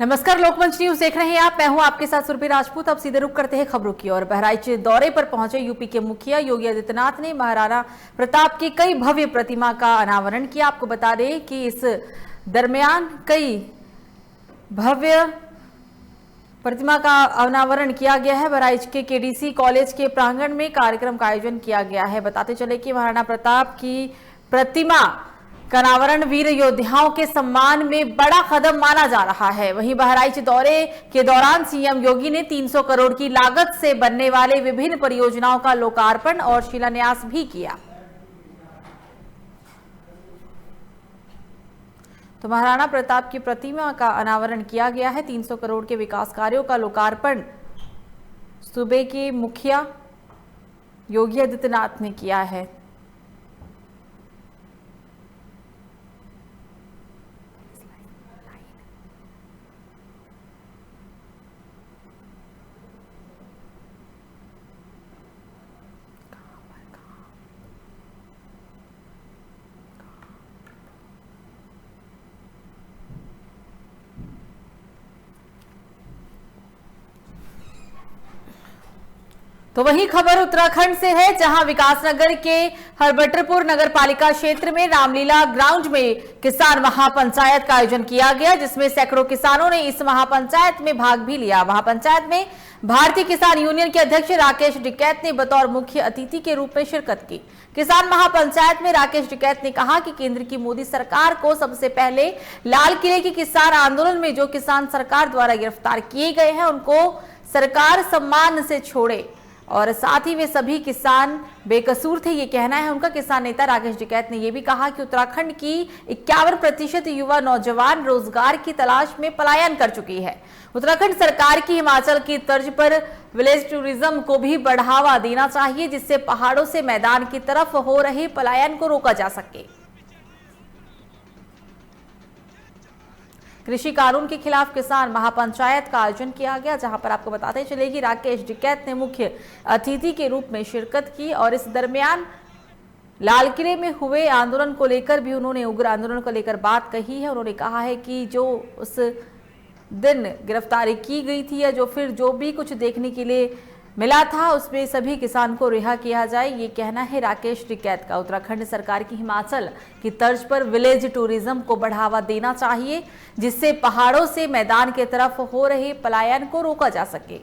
नमस्कार, लोकमंच न्यूज देख रहे हैं आप। मैं हूं आपके साथ सुरभि राजपूत। अब सीधे रुख करते हैं खबरों की ओर। बहराइच दौरे पर पहुंचे यूपी के मुखिया योगी आदित्यनाथ ने महाराणा प्रताप की कई भव्य प्रतिमा का अनावरण किया। आपको बता दें कि इस दरमियान कई भव्य प्रतिमा का अनावरण किया गया है। बहराइच के केडीसी कॉलेज के प्रांगण में कार्यक्रम का आयोजन किया गया है। बताते चले कि महाराणा प्रताप की प्रतिमा का अनावरण वीर योद्धाओं के सम्मान में बड़ा कदम माना जा रहा है। वहीं बहराइच दौरे के दौरान सीएम योगी ने 300 करोड़ की लागत से बनने वाले विभिन्न परियोजनाओं का लोकार्पण और शिलान्यास भी किया। तो महाराणा प्रताप की प्रतिमा का अनावरण किया गया है। 300 करोड़ के विकास कार्यों का लोकार्पण सूबे के मुखिया योगी आदित्यनाथ ने किया है। तो वही खबर उत्तराखंड से है, जहां विकासनगर के हरबटरपुर नगर पालिका क्षेत्र में रामलीला ग्राउंड में किसान महापंचायत का आयोजन किया गया, जिसमें सैकड़ों किसानों ने इस महापंचायत में भाग भी लिया। महापंचायत में भारतीय किसान यूनियन के अध्यक्ष राकेश टिकैत ने बतौर मुख्य अतिथि के रूप में शिरकत की। किसान महापंचायत में राकेश टिकैत ने कहा कि केंद्र की मोदी सरकार को सबसे पहले लाल किले के किसान आंदोलन में जो किसान सरकार द्वारा गिरफ्तार किए गए हैं उनको सरकार सम्मान से छोड़े और साथ ही वे सभी किसान बेकसूर थे, ये कहना है उनका। किसान नेता राकेश टिकैत ने यह भी कहा कि उत्तराखंड की 51% युवा नौजवान रोजगार की तलाश में पलायन कर चुकी है। उत्तराखंड सरकार की हिमाचल की तर्ज पर विलेज टूरिज्म को भी बढ़ावा देना चाहिए, जिससे पहाड़ों से मैदान की तरफ हो रहे पलायन को रोका जा सके। कृषि कानून के खिलाफ किसान महापंचायत का आयोजन किया गया, जहां पर आपको बताते चले कि राकेश टिकैत ने मुख्य अतिथि के रूप में शिरकत की और इस दरमियान लाल किले में हुए आंदोलन को लेकर भी उन्होंने उग्र आंदोलन को लेकर बात कही है। उन्होंने कहा है कि जो उस दिन गिरफ्तारी की गई थी या जो फिर जो भी कुछ देखने के लिए मिला था उसमें सभी किसान को रिहा किया जाए, ये कहना है राकेश टिकैत का। उत्तराखंड सरकार की हिमाचल की तर्ज पर विलेज टूरिज्म को बढ़ावा देना चाहिए, जिससे पहाड़ों से मैदान की तरफ हो रहे पलायन को रोका जा सके।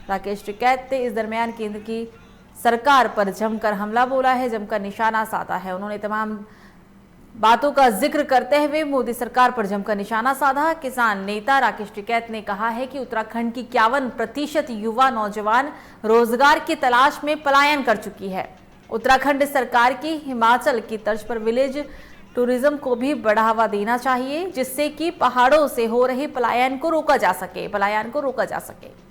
राकेश टिकैत ने इस दरमियान केंद्र की सरकार पर जमकर हमला बोला है, जमकर निशाना साधा है। उन्होंने तमाम बातों का जिक्र करते हुए मोदी सरकार पर जमकर निशाना साधा। किसान नेता राकेश टिकैत ने कहा है कि उत्तराखंड की 51% युवा नौजवान रोजगार की तलाश में पलायन कर चुकी है। उत्तराखंड सरकार की हिमाचल की तर्ज पर विलेज टूरिज्म को भी बढ़ावा देना चाहिए, जिससे कि पहाड़ों से हो रहे पलायन को रोका जा सके।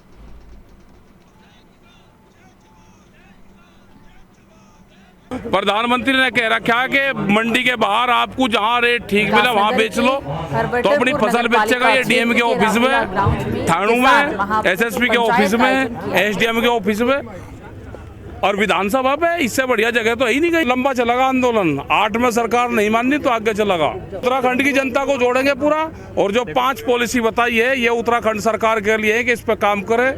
प्रधानमंत्री ने कह रखा है कि मंडी के बाहर आपको जहां रेट ठीक मिला वहां बेच लो, तो अपनी फसल बेचेगा। ये डीएम के ऑफिस में, थानों में, एसएसपी के ऑफिस में, एसडीएम के ऑफिस में और विधानसभा पे। इससे बढ़िया जगह तो ही नहीं गई। लंबा चलेगा आंदोलन, 8 में सरकार नहीं माननी तो आगे चलेगा। उत्तराखंड की जनता को जोड़ेंगे पूरा, और जो 5 पॉलिसी बताई है ये उत्तराखंड सरकार के लिए है कि इस पर काम करे।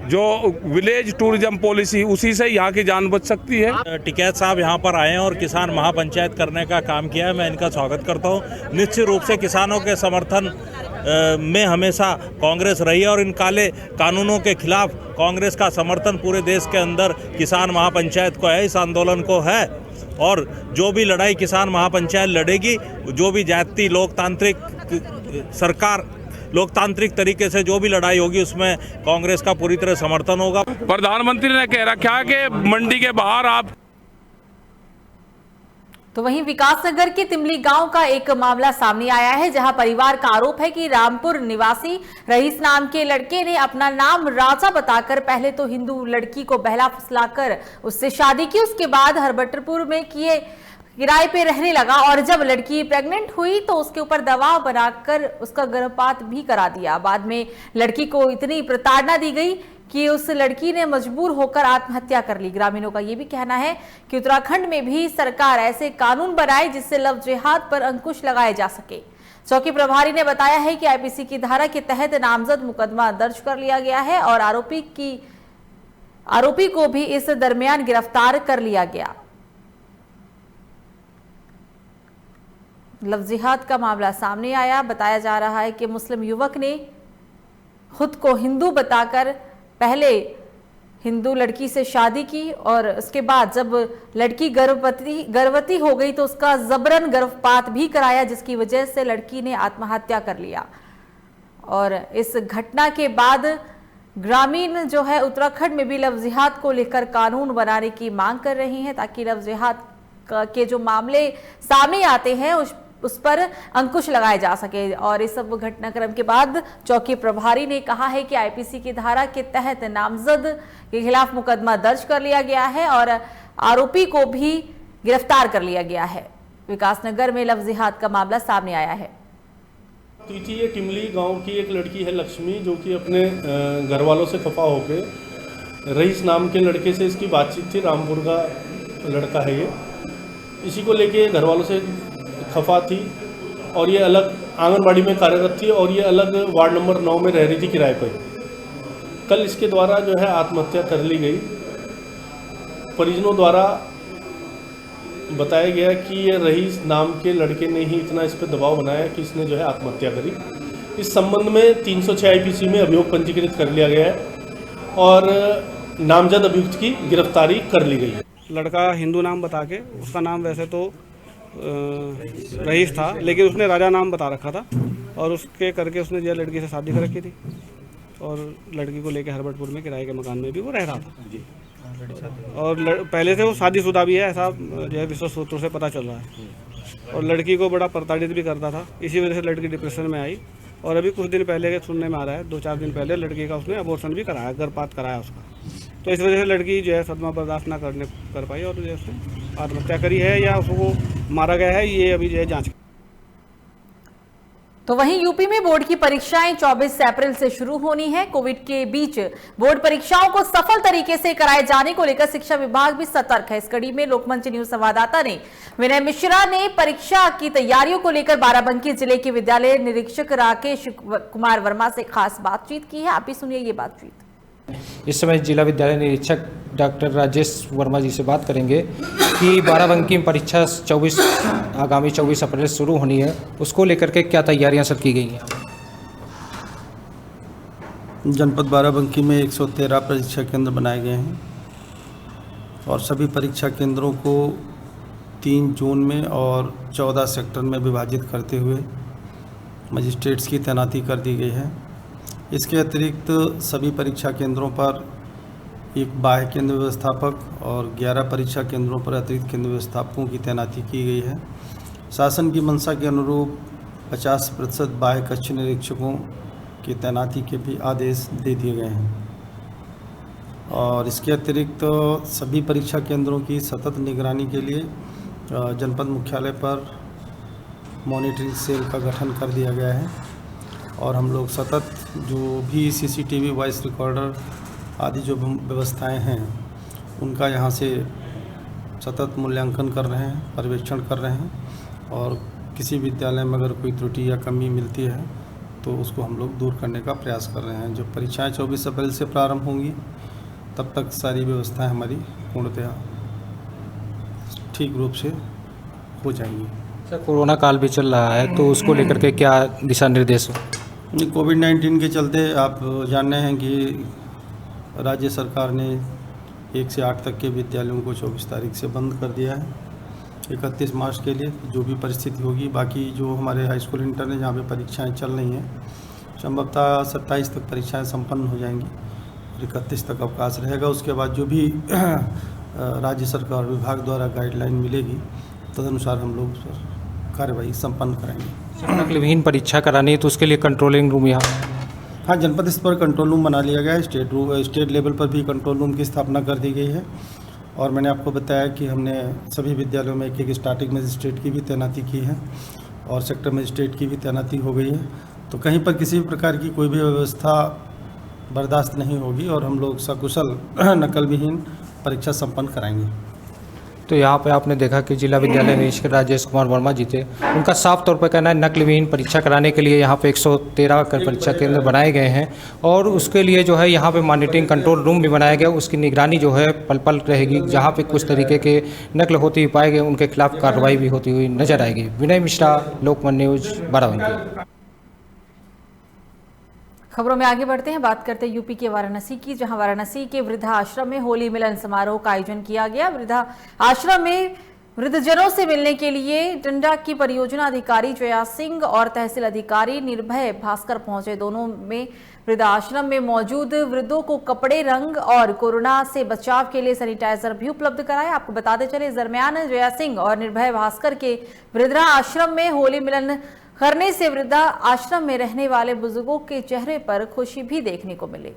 जो विलेज टूरिज्म पॉलिसी, उसी से यहाँ की जान बच सकती है। टिकैत साहब यहाँ पर आए हैं और किसान महापंचायत करने का काम किया है, मैं इनका स्वागत करता हूँ। निश्चित रूप से किसानों के समर्थन में हमेशा कांग्रेस रही है और इन काले कानूनों के खिलाफ कांग्रेस का समर्थन पूरे देश के अंदर किसान महापंचायत को है, इस आंदोलन को है। और जो भी लड़ाई किसान महापंचायत लड़ेगी, जो भी जाति लोकतांत्रिक सरकार लोकतांत्रिक तरीके से जो भी लड़ाई होगी उसमें कांग्रेस का पूरी तरह समर्थन होगा। प्रधानमंत्री ने कह रखा है कि मंडी के बाहर आप। तो वहीं विकासनगर के तिमली गांव का एक मामला सामने आया है, जहां परिवार का आरोप है कि रामपुर निवासी रईस नाम के लड़के ने अपना नाम राजा बताकर पहले तो हिंदू लड़की को बहला फुसलाकर उससे शादी की, उसके बाद हरबटरपुर में किराए पे रहने लगा और जब लड़की प्रेग्नेंट हुई तो उसके ऊपर दबाव बनाकर उसका गर्भपात भी करा दिया। बाद में लड़की को इतनी प्रताड़ना दी गई कि उस लड़की ने मजबूर होकर आत्महत्या कर ली। ग्रामीणों का यह भी कहना है कि उत्तराखंड में भी सरकार ऐसे कानून बनाए जिससे लव जिहाद पर अंकुश लगाए जा सके। चौकी प्रभारी ने बताया है कि आईपीसी की धारा के तहत नामजद मुकदमा दर्ज कर लिया गया है और आरोपी को भी इस दरमियान गिरफ्तार कर लिया गया। लव जिहाद का मामला सामने आया। बताया जा रहा है कि मुस्लिम युवक ने खुद को हिंदू बताकर पहले हिंदू लड़की से शादी की और उसके बाद जब लड़की गर्भवती हो गई तो उसका जबरन गर्भपात भी कराया, जिसकी वजह से लड़की ने आत्महत्या कर लिया। और इस घटना के बाद ग्रामीण जो है उत्तराखंड में भी लव जिहाद को लेकर कानून बनाने की मांग कर रही हैं, ताकि लव जिहाद के जो मामले सामने आते हैं उस पर अंकुश लगाया जा सके। और इस सब घटनाक्रम के बाद चौकी प्रभारी ने कहा है कि आईपीसी की धारा के तहत नामजद के खिलाफ मुकदमा दर्ज कर लिया गया है और आरोपी को भी गिरफ्तार कर लिया गया है। विकासनगर में लव जिहाद का मामला सामने आया है। ये टिमली गांव की एक लड़की है लक्ष्मी, जो कि अपने घर वालों से खफा होकर रईस नाम के लड़के से इसकी बातचीत थी। रामपुर का लड़का है ये, इसी को लेके घर वालों से खफा थी और ये अलग आंगनबाड़ी में कार्यरत थी और ये अलग वार्ड नंबर 9 में रह रही थी किराए पर। कल इसके द्वारा जो है आत्महत्या कर ली गई। परिजनों द्वारा बताया गया कि ये रईस नाम के लड़के ने ही इतना इस पर दबाव बनाया कि इसने जो है आत्महत्या करी। इस संबंध में 306 आईपीसी में अभियोग पंजीकृत कर लिया गया है और नामजद अभियुक्त की गिरफ्तारी कर ली गई है। लड़का हिंदू नाम बता के, उसका नाम वैसे तो रईस था, लेकिन उसने राजा नाम बता रखा था और उसके करके उसने जो लड़की से शादी कर रखी थी और लड़की को लेके हरबटपुर में किराए के मकान में भी वो रह रहा था। और पहले से वो शादीशुदा भी है, ऐसा जो है विश्व सूत्रों से पता चल रहा है। और लड़की को बड़ा प्रताड़ित भी करता था, इसी वजह से लड़की डिप्रेशन में आई। और अभी कुछ दिन पहले के सुनने में आ रहा है, 2-4 दिन पहले लड़की का उसने अबॉर्शन भी कराया, गर्भपात कराया उसका। तो इस वजह से लड़की जो है सदमा बर्दाश्त ना कर पाई और जो है उसने आत्महत्या करी है या उसको मारा गया है, ये अभी जो है जांच। तो वहीं यूपी में बोर्ड की परीक्षाएं 24 अप्रैल से शुरू होनी है। कोविड के बीच बोर्ड परीक्षाओं को सफल तरीके से कराए जाने को लेकर शिक्षा विभाग भी सतर्क है। इस कड़ी में लोकमंच न्यूज संवाददाता ने विनय मिश्रा ने परीक्षा की तैयारियों को लेकर बाराबंकी जिले के विद्यालय निरीक्षक राकेश कुमार वर्मा से खास बातचीत की है। आप भी सुनिए ये बातचीत। इस समय जिला विद्यालय निरीक्षक डॉक्टर राजेश वर्मा जी से बात करेंगे कि बाराबंकी में परीक्षा आगामी 24 अप्रैल शुरू होनी है, उसको लेकर के क्या तैयारियां सब की गई हैं? जनपद बाराबंकी में 113 परीक्षा केंद्र बनाए गए हैं और सभी परीक्षा केंद्रों को 3 जोन में और 14 सेक्टर में विभाजित करते हुए मजिस्ट्रेट्स की तैनाती कर दी गई है। इसके अतिरिक्त सभी परीक्षा केंद्रों पर एक बाह्य केंद्र व्यवस्थापक और 11 परीक्षा केंद्रों पर अतिरिक्त केंद्र व्यवस्थापकों की तैनाती की गई है। शासन की मंशा के अनुरूप 50% बाह्य कक्ष निरीक्षकों की तैनाती के भी आदेश दे दिए गए हैं और इसके अतिरिक्त सभी परीक्षा केंद्रों की सतत निगरानी के लिए जनपद मुख्यालय पर मॉनिटरिंग सेल का गठन कर दिया गया है और हम लोग सतत जो भी CCTV वॉइस रिकॉर्डर आदि जो व्यवस्थाएं हैं उनका यहाँ से सतत मूल्यांकन कर रहे हैं, पर्यवेक्षण कर रहे हैं और किसी विद्यालय में अगर कोई त्रुटि या कमी मिलती है तो उसको हम लोग दूर करने का प्रयास कर रहे हैं। जब परीक्षाएं 24 अप्रैल से प्रारंभ होंगी तब तक सारी व्यवस्थाएं हमारी पूर्णतया ठीक रूप से हो जाएंगी। सर, कोरोना काल भी चल रहा है तो उसको लेकर के क्या दिशा निर्देश हो? कोविड-19 के चलते आप जानते हैं कि राज्य सरकार ने 1 से 8 तक के विद्यालयों को 24 तारीख से बंद कर दिया है 31 मार्च के लिए, जो भी परिस्थिति होगी। बाकी जो हमारे हाई स्कूल इंटर में जहाँ पे परीक्षाएं चल रही हैं संभवतः 27 तक परीक्षाएं संपन्न हो जाएंगी और 31 तक अवकाश रहेगा। उसके बाद जो भी राज्य सरकार विभाग द्वारा गाइडलाइन मिलेगी तदनुसार हम लोग कार्रवाई संपन्न करेंगे। नकलविहीन परीक्षा करानी है तो उसके लिए कंट्रोलिंग रूम यहाँ? हाँ, जनपद स्तर पर कंट्रोल रूम बना लिया गया है। स्टेट लेवल पर भी कंट्रोल रूम की स्थापना कर दी गई है और मैंने आपको बताया कि हमने सभी विद्यालयों में एक स्टार्टिंग मजिस्ट्रेट की भी तैनाती की है और सेक्टर मजिस्ट्रेट की भी तैनाती हो गई है। तो कहीं पर किसी भी प्रकार की कोई भी व्यवस्था बर्दाश्त नहीं होगी और हम लोग सकुशल नकल विहीन परीक्षा संपन्न कराएंगे। तो यहाँ पे आपने देखा कि जिला विद्यालय निरीक्षक राजेश कुमार वर्मा जी थे, उनका साफ तौर पर कहना है नकलविहीन परीक्षा कराने के लिए यहाँ पे 113 परीक्षा केंद्र बनाए गए हैं और उसके लिए जो है यहाँ पे मॉनिटरिंग कंट्रोल रूम भी बनाया गया, उसकी निगरानी जो है पल पल रहेगी। जहाँ पे कुछ तरीके के नकल होती हुई पाए गए उनके खिलाफ कार्रवाई भी होती हुई नजर आएगी। विनय मिश्रा, लोकमत न्यूज, बाराबंकी। खबरों में आगे बढ़ते हैं, बात करते हैं यूपी के वाराणसी की, जहां वाराणसी के वृद्धा आश्रम में होली मिलन समारोह का आयोजन किया गया। वृद्धा आश्रम में वृद्धजनों से मिलने के लिए डंडा की परियोजना अधिकारी जया सिंह और तहसील अधिकारी निर्भय भास्कर पहुंचे। दोनों में वृद्धा आश्रम में मौजूद वृद्धों को कपड़े, रंग और कोरोना से बचाव के लिए सैनिटाइजर भी उपलब्ध कराए। आपको बताते चले, इस दरमियान जया सिंह और निर्भय भास्कर के वृद्धा आश्रम में होली मिलन करने से वृद्धा आश्रम में रहने वाले बुजुर्गों के चेहरे पर खुशी भी देखने को मिली।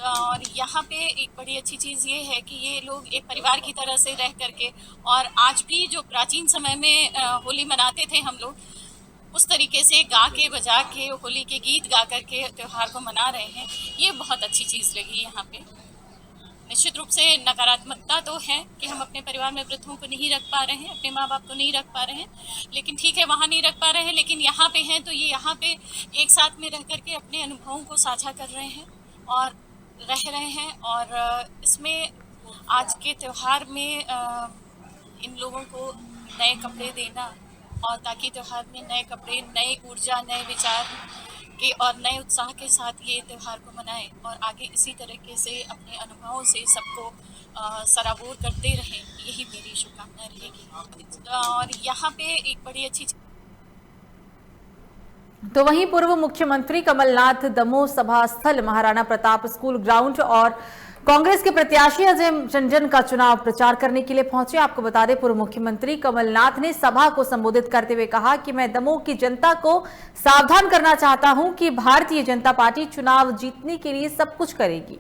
और यहाँ पे एक बड़ी अच्छी चीज़ ये है कि ये लोग एक परिवार की तरह से रह करके, और आज भी जो प्राचीन समय में होली मनाते थे हम लोग, उस तरीके से गा के बजा के होली के गीत गा करके त्यौहार को मना रहे हैं। ये बहुत अच्छी चीज़ लगी यहाँ पे। निश्चित रूप से नकारात्मकता तो है कि हम अपने परिवार में वृद्धों को नहीं रख पा रहे हैं, अपने माँ बाप को नहीं रख पा रहे हैं, लेकिन ठीक है वहाँ नहीं रख पा रहे हैं, लेकिन यहाँ पे हैं तो ये यहाँ पे एक साथ में रह करके अपने अनुभवों को साझा कर रहे हैं और रह रहे हैं। और इसमें आज के त्यौहार में इन लोगों को नए कपड़े देना, और ताकि त्यौहार में नए कपड़े, नई ऊर्जा, नए विचार के और नए उत्साह के साथ ये त्यौहार को मनाएं और आगे इसी तरीके से अपने अनुभवों से सबको सराबोर करते रहें, यही मेरी शुभकामना रहेगी। और यहाँ पे एक बड़ी अच्छी तो वहीं पूर्व मुख्यमंत्री कमलनाथ दमोह सभा स्थल महाराणा प्रताप स्कूल ग्राउंड और कांग्रेस के प्रत्याशी अजय रंजन का चुनाव प्रचार करने के लिए पहुंचे। आपको बता दें, पूर्व मुख्यमंत्री कमलनाथ ने सभा को संबोधित करते हुए कहा कि मैं दमोह की जनता को सावधान करना चाहता हूं कि भारतीय जनता पार्टी चुनाव जीतने के लिए सब कुछ करेगी,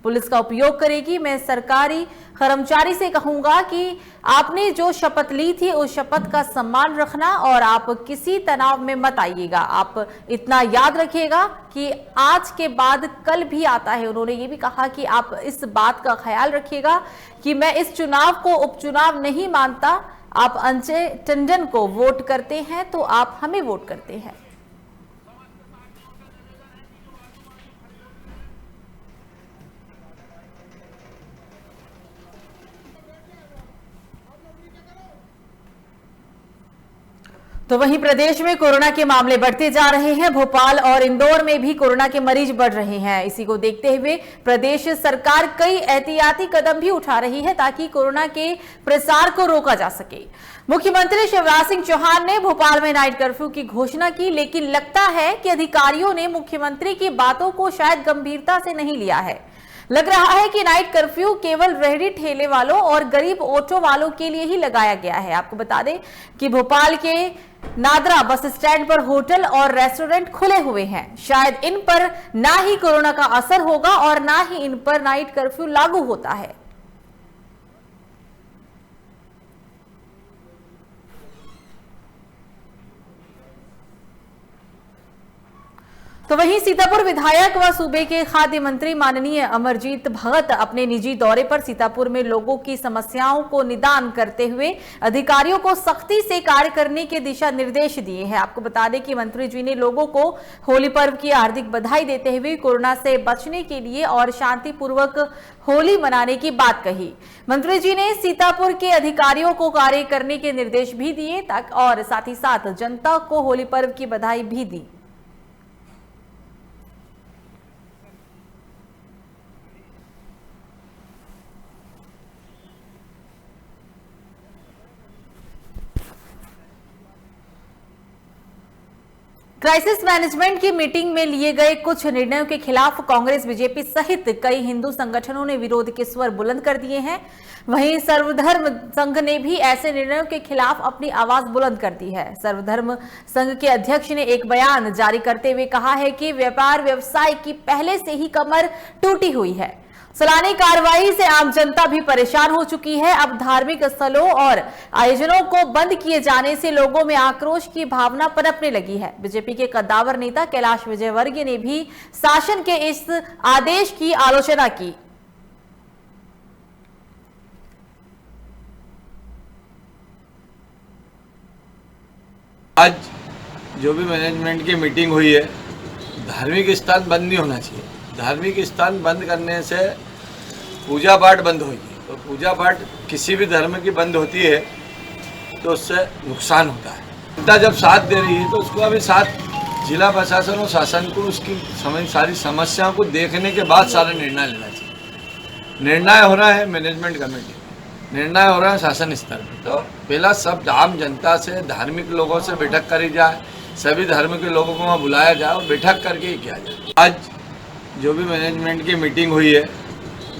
पुलिस का उपयोग करेगी। मैं सरकारी कर्मचारी से कहूंगा कि आपने जो शपथ ली थी उस शपथ का सम्मान रखना और आप किसी तनाव में मत आइएगा। आप इतना याद रखिएगा कि आज के बाद कल भी आता है। उन्होंने ये भी कहा कि आप इस बात का ख्याल रखिएगा कि मैं इस चुनाव को उपचुनाव नहीं मानता। आप अजय टंडन को वोट करते हैं तो आप हमें वोट करते हैं। तो वहीं प्रदेश में कोरोना के मामले बढ़ते जा रहे हैं। भोपाल और इंदौर में भी कोरोना के मरीज बढ़ रहे हैं। इसी को देखते हुए प्रदेश सरकार कई एहतियाती कदम भी उठा रही है ताकि कोरोना के प्रसार को रोका जा सके। मुख्यमंत्री शिवराज सिंह चौहान ने भोपाल में नाइट कर्फ्यू की घोषणा की, लेकिन लगता है कि अधिकारियों ने मुख्यमंत्री की बातों को शायद गंभीरता से नहीं लिया है। लग रहा है कि नाइट कर्फ्यू केवल रेहड़ी ठेले वालों और गरीब ऑटो वालों के लिए ही लगाया गया है। आपको बता दें कि भोपाल के नादरा बस स्टैंड पर होटल और रेस्टोरेंट खुले हुए हैं। शायद इन पर ना ही कोरोना का असर होगा और ना ही इन पर नाइट कर्फ्यू लागू होता है। तो वहीं सीतापुर विधायक व सूबे के खाद्य मंत्री माननीय अमरजीत भगत अपने निजी दौरे पर सीतापुर में लोगों की समस्याओं को निदान करते हुए अधिकारियों को सख्ती से कार्य करने के दिशा निर्देश दिए हैं। आपको बता दें कि मंत्री जी ने लोगों को होली पर्व की हार्दिक बधाई देते हुए कोरोना से बचने के लिए और शांतिपूर्वक होली मनाने की बात कही। मंत्री जी ने सीतापुर के अधिकारियों को कार्य करने के निर्देश भी दिए और साथ ही साथ जनता को होली पर्व की बधाई भी दी। क्राइसिस मैनेजमेंट की मीटिंग में लिए गए कुछ निर्णयों के खिलाफ कांग्रेस, बीजेपी सहित कई हिंदू संगठनों ने विरोध के स्वर बुलंद कर दिए हैं। वहीं सर्वधर्म संघ ने भी ऐसे निर्णयों के खिलाफ अपनी आवाज बुलंद कर दी है। सर्वधर्म संघ के अध्यक्ष ने एक बयान जारी करते हुए कहा है कि व्यापार व्यवसाय की पहले से ही कमर टूटी हुई है। सलानी कार्रवाई से आम जनता भी परेशान हो चुकी है। अब धार्मिक स्थलों और आयोजनों को बंद किए जाने से लोगों में आक्रोश की भावना पनपने लगी है। बीजेपी के कद्दावर नेता कैलाश विजयवर्गीय ने भी शासन के इस आदेश की आलोचना की। आज जो भी मैनेजमेंट की मीटिंग हुई है, धार्मिक स्थान बंद नहीं होना चाहिए। धार्मिक स्थान बंद करने से पूजा पाठ बंद होगी, और पूजा पाठ किसी भी धर्म की बंद होती है तो उससे नुकसान होता है। जनता जब साथ दे रही है तो उसको अभी साथ जिला प्रशासन और शासन को उसकी सारी समस्याओं को देखने के बाद सारा निर्णय लेना चाहिए। निर्णय हो रहा है मैनेजमेंट कमेटी, निर्णय हो रहा है शासन स्तर पर, तो पहला सब आम जनता से, धार्मिक लोगों से बैठक करी जाए, सभी धर्म के लोगों को वहाँ बुलाया जाए और बैठक करके ही किया जाए। आज जो भी मैनेजमेंट की मीटिंग हुई है,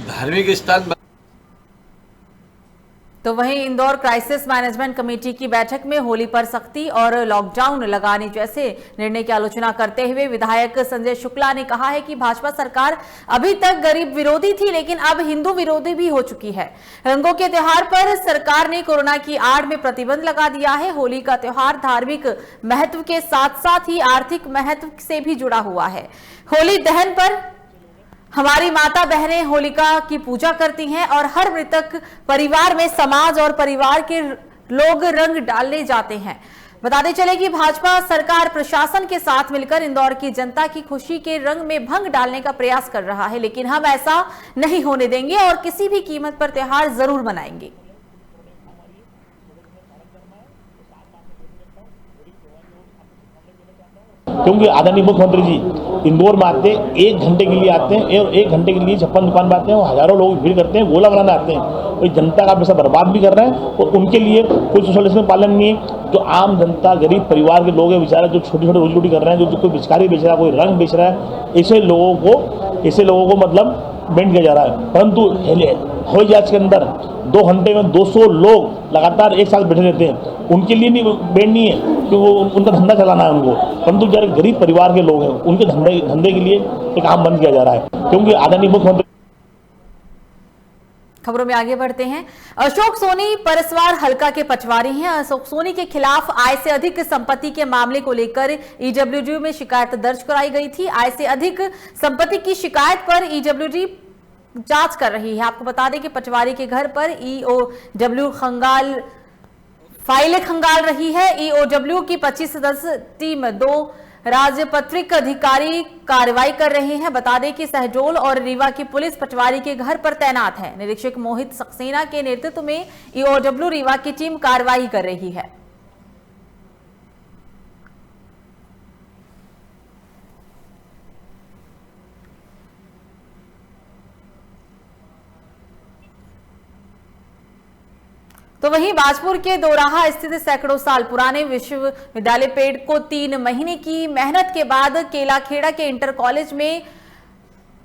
धार्मिक स्थान तो वहीं इंदौर क्राइसिस मैनेजमेंट कमेटी की बैठक में होली पर सख्ती और लॉकडाउन लगाने जैसे निर्णय की आलोचना करते हुए विधायक संजय शुक्ला ने कहा है कि भाजपा सरकार अभी तक गरीब विरोधी थी, लेकिन अब हिंदू विरोधी भी हो चुकी है। रंगों के त्योहार पर सरकार ने कोरोना की आड़ में प्रतिबंध लगा दिया है। होली का त्योहार धार्मिक महत्व के साथ साथ ही आर्थिक महत्व से भी जुड़ा हुआ है। होली दहन पर हमारी माता बहनें होलिका की पूजा करती हैं और हर मृतक परिवार में समाज और परिवार के लोग रंग डालने जाते हैं। बताते चले कि भाजपा सरकार प्रशासन के साथ मिलकर इंदौर की जनता की खुशी के रंग में भंग डालने का प्रयास कर रहा है, लेकिन हम ऐसा नहीं होने देंगे और किसी भी कीमत पर त्योहार जरूर मनाएंगे। क्योंकि आदरणीय मुख्यमंत्री जी इंदौर में आते हैं, 1 घंटे के लिए आते हैं और 1 घंटे के लिए 56 दुकान पर आते हैं और हजारों लोग भीड़ करते हैं, गोला बनाने आते हैं और जनता का पैसा बर्बाद भी कर रहे हैं और उनके लिए कोई सोशल डिस्टेंस पालन नहीं है। जो आम जनता, गरीब परिवार के लोग हैं बेचारा, जो छोटी छोटी रोजी रोटी कर रहे हैं, जो कोई पिचकारी बेच रहा है, कोई रंग बेच रहा है, ऐसे लोगों को मतलब बैंड किया जा रहा है। परंतु हवाई जहाज के अंदर 2 घंटे में 200 लोग लगातार एक साथ बैठे रहते हैं, उनके लिए नहीं बैंड नहीं है कि वो उनका धंधा चलाना है उनको, परंतु जो गरीब परिवार के लोग हैं उनके धंधे के लिए एक काम बंद किया जा रहा है। क्योंकि आदरणीय मुख्यमंत्री। खबरों में आगे बढ़ते हैं। अशोक सोनी परसवार हलका के पटवारी हैं। अशोक सोनी के खिलाफ आय से अधिक संपत्ति के मामले को लेकर ईडब्ल्यूडी में शिकायत दर्ज कराई गई थी। आय से अधिक संपत्ति की शिकायत पर ईडब्ल्यूडी जांच कर रही है। आपको बता दें कि पटवारी के घर पर ईओडब्ल्यू फाइलें खंगाल रही है। ईओडब्ल्यू की 25 सदस्य टीम 2 राजपत्रिक अधिकारी कार्रवाई कर रहे हैं। बता दें कि सहडोल और रीवा की पुलिस पटवारी के घर पर तैनात है। निरीक्षक मोहित सक्सेना के नेतृत्व में ईओडब्ल्यू रीवा की टीम कार्रवाई कर रही है। तो वहीं बाजपुर के दोराहा स्थित सैकड़ों साल पुराने विश्वविद्यालय पेड़ को 3 महीने की मेहनत के बाद केलाखेड़ा के इंटर कॉलेज में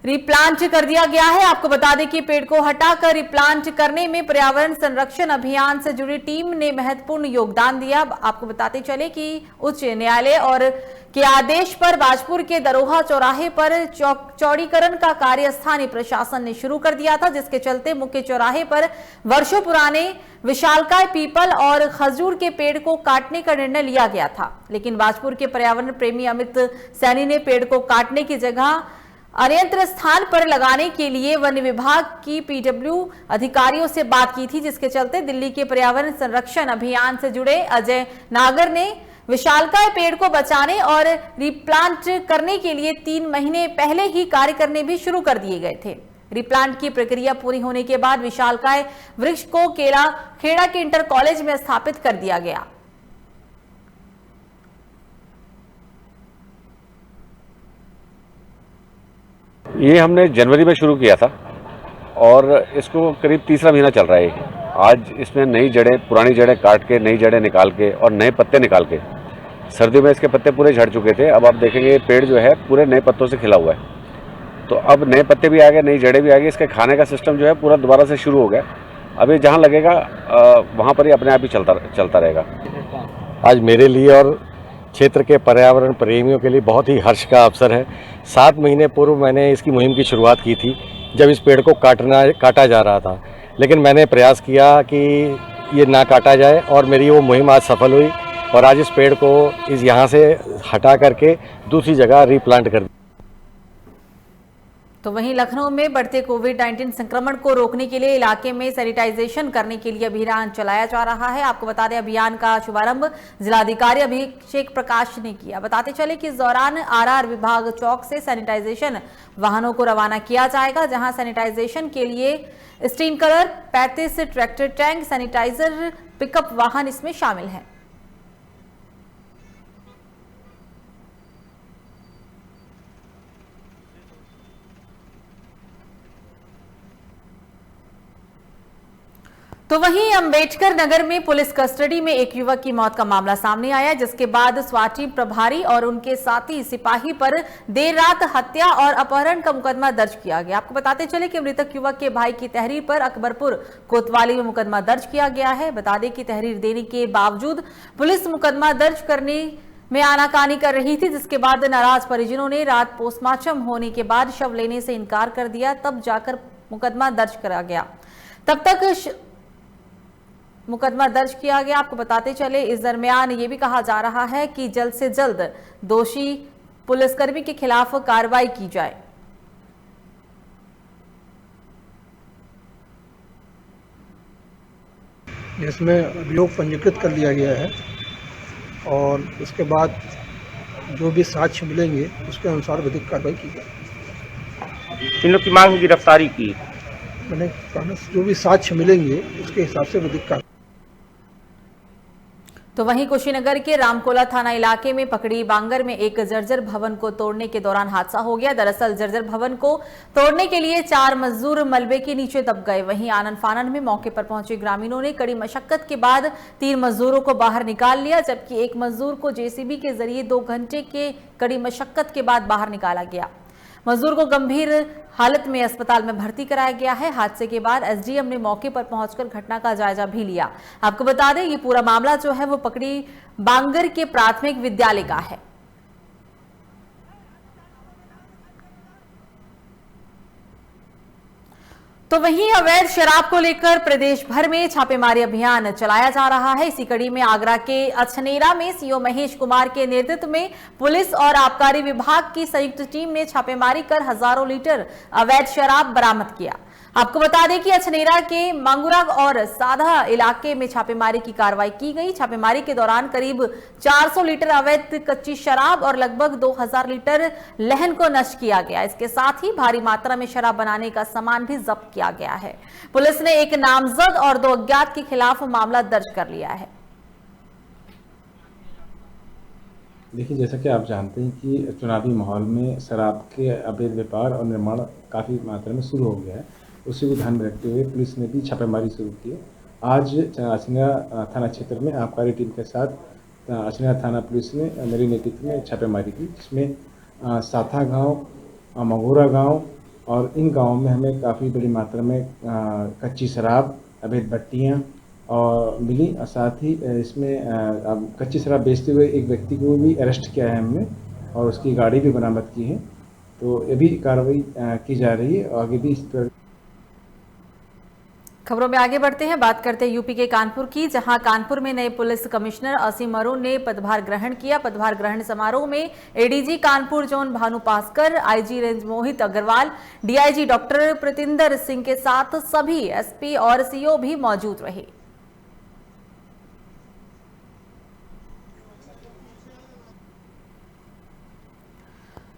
रिप्लांट कर दिया गया है। आपको बता दें कि पेड़ को हटाकर रिप्लांट करने में पर्यावरण संरक्षण अभियान से जुड़ी टीम ने महत्वपूर्ण योगदान दिया। आपको बताते चले कि उच्च न्यायालय और के आदेश पर बाजपुर के दरोहा चौराहे पर चौड़ीकरण का कार्य स्थानीय प्रशासन ने शुरू कर दिया था, जिसके चलते मुख्य चौराहे पर वर्षों पुराने विशालकाय पीपल और खजूर के पेड़ को काटने का निर्णय लिया गया था। लेकिन बाजपुर के पर्यावरण प्रेमी अमित सैनी ने पेड़ को काटने की जगह अन्यत्र स्थान पर लगाने के लिए वन विभाग की पीडब्ल्यू अधिकारियों से बात की थी, जिसके चलते दिल्ली के पर्यावरण संरक्षण अभियान से जुड़े अजय नागर ने विशालकाय पेड़ को बचाने और रिप्लांट करने के लिए 3 महीने पहले ही कार्य करने भी शुरू कर दिए गए थे। रिप्लांट की प्रक्रिया पूरी होने के बाद विशालकाय वृक्ष को केलाखेड़ा के इंटर कॉलेज में स्थापित कर दिया गया। ये हमने जनवरी में शुरू किया था और इसको करीब 3रा महीना चल रहा है। आज इसमें नई जड़ें, पुरानी जड़ें काट के, नई जड़ें निकाल के और नए पत्ते निकाल के, सर्दी में इसके पत्ते पूरे झड़ चुके थे। अब आप देखेंगे ये पेड़ जो है पूरे नए पत्तों से खिला हुआ है। तो अब नए पत्ते भी आ गए, नई जड़ें भी आ गई, इसके खाने का सिस्टम जो है पूरा दोबारा से शुरू हो गया। अब ये जहाँ लगेगा वहाँ पर ही अपने आप ही चलता रहेगा। आज मेरे लिए और क्षेत्र के पर्यावरण प्रेमियों के लिए बहुत ही हर्ष का अवसर है। 7 महीने पूर्व मैंने इसकी मुहिम की शुरुआत की थी, जब इस पेड़ को काटा जा रहा था, लेकिन मैंने प्रयास किया कि ये ना काटा जाए और मेरी वो मुहिम आज सफल हुई और आज इस पेड़ को यहाँ से हटा करके दूसरी जगह रिप्लांट कर दिया। तो वहीं लखनऊ में बढ़ते कोविड-19 संक्रमण को रोकने के लिए इलाके में सैनिटाइजेशन करने के लिए अभियान चलाया जा रहा है। आपको बता दें अभियान का शुभारंभ जिलाधिकारी अभिषेक प्रकाश ने किया। बताते चले कि इस दौरान आरआर विभाग चौक से सैनिटाइजेशन वाहनों को रवाना किया जाएगा, जहां सैनिटाइजेशन के लिए steam colour 35 tractor tank sanitizer pickup वाहन इसमें शामिल है। तो वहीं अंबेडकर नगर में पुलिस कस्टडी में एक युवक की मौत का मामला सामने आया, जिसके बाद स्वाट टीम प्रभारी और उनके साथी सिपाही पर देर रात हत्या और अपहरण का मुकदमा दर्ज किया गया। आपको बताते चले कि मृतक युवक के भाई की तहरीर पर अकबरपुर कोतवाली में मुकदमा दर्ज किया गया है। बता दें कि तहरीर देने के बावजूद पुलिस मुकदमा दर्ज करने में आनाकानी कर रही थी, जिसके बाद नाराज परिजनों ने रात पोस्टमार्टम होने के बाद शव लेने से इनकार कर दिया, तब जाकर मुकदमा दर्ज करा गया। तब तक मुकदमा दर्ज किया गया। आपको बताते चले इस दरमियान ये भी कहा जा रहा है कि जल्द से जल्द दोषी पुलिसकर्मी के खिलाफ कार्रवाई की जाए। जिसमें अभियोग पंजीकृत कर लिया गया है और उसके बाद जो भी साक्ष्य मिलेंगे उसके अनुसार विधिक कार्रवाई की जाए। इन लोग की मांग में गिरफ्तारी की, मैंने कहा जो भी साक्ष्य मिलेंगे उसके हिसाब से विधिक कार्रवाई। तो वहीं कुशीनगर के रामकोला थाना इलाके में पकड़ी बांगर में एक जर्जर भवन को तोड़ने के दौरान हादसा हो गया। दरअसल जर्जर भवन को तोड़ने के लिए 4 मजदूर मलबे के नीचे दब गए। वहीं आनन फानन में मौके पर पहुंचे ग्रामीणों ने कड़ी मशक्कत के बाद 3 मजदूरों को बाहर निकाल लिया, जबकि एक मजदूर को जेसीबी के जरिए 2 घंटे के कड़ी मशक्कत के बाद बाहर निकाला गया। मजदूर को गंभीर हालत में अस्पताल में भर्ती कराया गया है। हादसे के बाद एसडीएम ने मौके पर पहुंचकर घटना का जायजा भी लिया। आपको बता दें ये पूरा मामला जो है वो पकड़ी बांगर के प्राथमिक विद्यालय का है। तो वहीं अवैध शराब को लेकर प्रदेश भर में छापेमारी अभियान चलाया जा रहा है। इसी कड़ी में आगरा के अछनेरा में सीओ महेश कुमार के नेतृत्व में पुलिस और आबकारी विभाग की संयुक्त टीम ने छापेमारी कर हजारों लीटर अवैध शराब बरामद किया। आपको बता दें कि अछनेरा के मांगुरा और साधा इलाके में छापेमारी की कार्रवाई की गई। छापेमारी के दौरान करीब 400 लीटर अवैध कच्ची शराब और लगभग 2000 लीटर लहन को नष्ट किया गया। इसके साथ ही भारी मात्रा में शराब बनाने का सामान भी जब्त किया गया है। पुलिस ने एक नामजद और 2 अज्ञात के खिलाफ मामला दर्ज कर लिया है। देखिए, जैसा कि आप जानते हैं कि चुनावी माहौल में शराब के अवैध व्यापार और निर्माण काफ़ी मात्रा में शुरू हो गया है। उसी को ध्यान में रखते हुए पुलिस ने भी छापेमारी शुरू की है। आज अछनेरा थाना क्षेत्र में आबकारी टीम के साथ अछनेरा थाना पुलिस ने मेरे नेतृत्व में छापेमारी की, जिसमें साथा गांव, मघोरा गांव और इन गांवों में हमें काफ़ी बड़ी मात्रा में कच्ची शराब, अवैध भट्टियाँ और मिली। और साथ ही इसमें कच्ची शराब बेचते हुए एक व्यक्ति को भी अरेस्ट किया है हमने और उसकी गाड़ी भी बरामद की है। तो ये भी कार्रवाई की जा रही है और आगे भी इस पर। खबरों में आगे बढ़ते हैं, बात करते हैं यूपी के कानपुर की, जहां कानपुर में नए पुलिस कमिश्नर असीम अरुण ने पदभार ग्रहण किया। पदभार ग्रहण समारोह में ADG Kanpur zone Bhanu Bhaskar, IG range Mohit Agarwal, DIG doctor Pratinder Singh के साथ सभी एसपी और सीओ भी मौजूद रहे।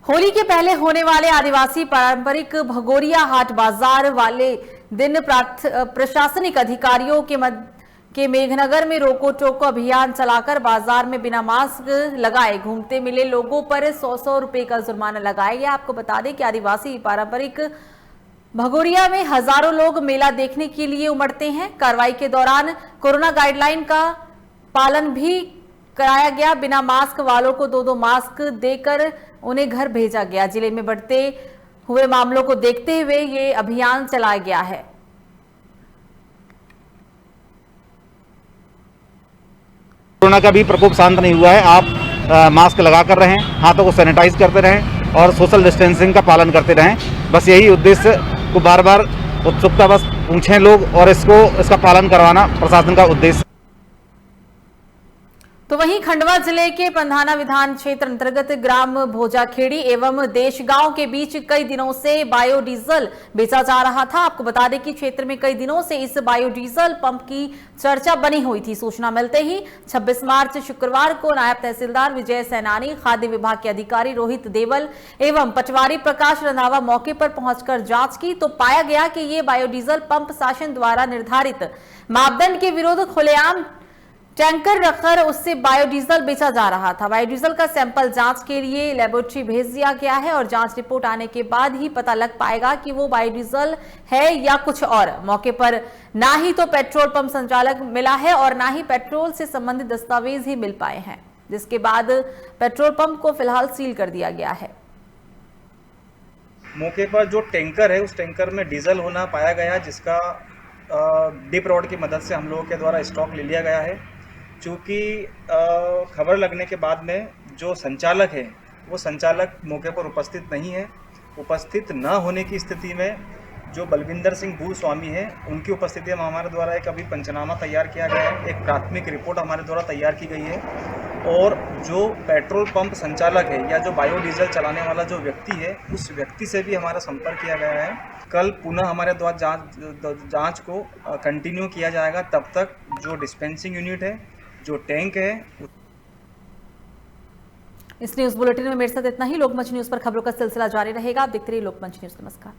होली के पहले होने वाले आदिवासी पारंपरिक भगोरिया हाट बाजार वाले दिन प्रशासनिक अधिकारियों के मेघनगर में रोको टोको अभियान चलाकर बाजार में बिना मास्क लगाए घूमते मिले लोगों पर 100 रुपए का जुर्माना लगाया गया। आपको बता दें कि आदिवासी पारंपरिक भगोरिया में हजारों लोग मेला देखने के लिए उमड़ते हैं। कार्रवाई के दौरान कोरोना गाइडलाइन का पालन भी कराया गया। बिना मास्क वालों को 2-2 मास्क देकर उन्हें घर भेजा गया। जिले में बढ़ते हुए मामलों को देखते हुए ये अभियान चलाया गया है। कोरोना का भी प्रकोप शांत नहीं हुआ है। आप मास्क लगा कर रहें, हाथों को सैनिटाइज करते रहें और सोशल डिस्टेंसिंग का पालन करते रहें। बस यही उद्देश्य को बार बार उत्सुकता बस पूछें लोग और इसका पालन करवाना प्रशासन का उद्देश्य। तो वहीं खंडवा जिले के पंधाना विधान क्षेत्र अंतर्गत ग्राम भोजाखेड़ी एवं देशगांव के बीच कई दिनों से बायोडीजल बेचा जा रहा था। आपको बता दें कि क्षेत्र में कई दिनों से इस बायोडीजल पंप की चर्चा बनी हुई थी। सूचना मिलते ही 26 मार्च शुक्रवार को नायब तहसीलदार विजय सैनानी, खाद्य विभाग के अधिकारी रोहित देवल एवं पटवारी प्रकाश रंधावा मौके पर पहुंचकर जांच की तो पाया गया कि ये बायोडीजल पंप शासन द्वारा निर्धारित मापदंड के विरुद्ध खुलेआम टैंकर रखकर उससे बायोडीजल बेचा जा रहा था। बायोडीजल का सैंपल जांच के लिए लेबोरेटरी भेज दिया गया है और जांच रिपोर्ट आने के बाद ही पता लग पाएगा कि वो बायोडीजल है या कुछ और। मौके पर ना ही तो पेट्रोल पंप संचालक मिला है और ना ही पेट्रोल से संबंधित दस्तावेज ही मिल पाए हैं, जिसके बाद पेट्रोल पंप को फिलहाल सील कर दिया गया है। मौके पर जो टैंकर है उस टैंकर में डीजल होना पाया गया, जिसका डिप रॉड की मदद से हम लोगों के द्वारा स्टॉक ले लिया गया है। चूँकि खबर लगने के बाद में जो संचालक है वो संचालक मौके पर उपस्थित नहीं है। उपस्थित न होने की स्थिति में जो बलविंदर सिंह भूस्वामी है उनकी उपस्थिति में हमारे द्वारा एक अभी पंचनामा तैयार किया गया है, एक प्राथमिक रिपोर्ट हमारे द्वारा तैयार की गई है। और जो पेट्रोल पंप संचालक है या जो बायोडीजल चलाने वाला जो व्यक्ति है उस व्यक्ति से भी हमारा संपर्क किया गया है। कल पुनः हमारे द्वारा जांच को कंटिन्यू किया जाएगा। तब तक जो डिस्पेंसिंग यूनिट है, जो टैंक है। इस न्यूज बुलेटिन में मेरे साथ इतना ही। लोकमंच न्यूज पर खबरों का सिलसिला जारी रहेगा। आप देखते रहिए लोकमंच न्यूज। नमस्कार।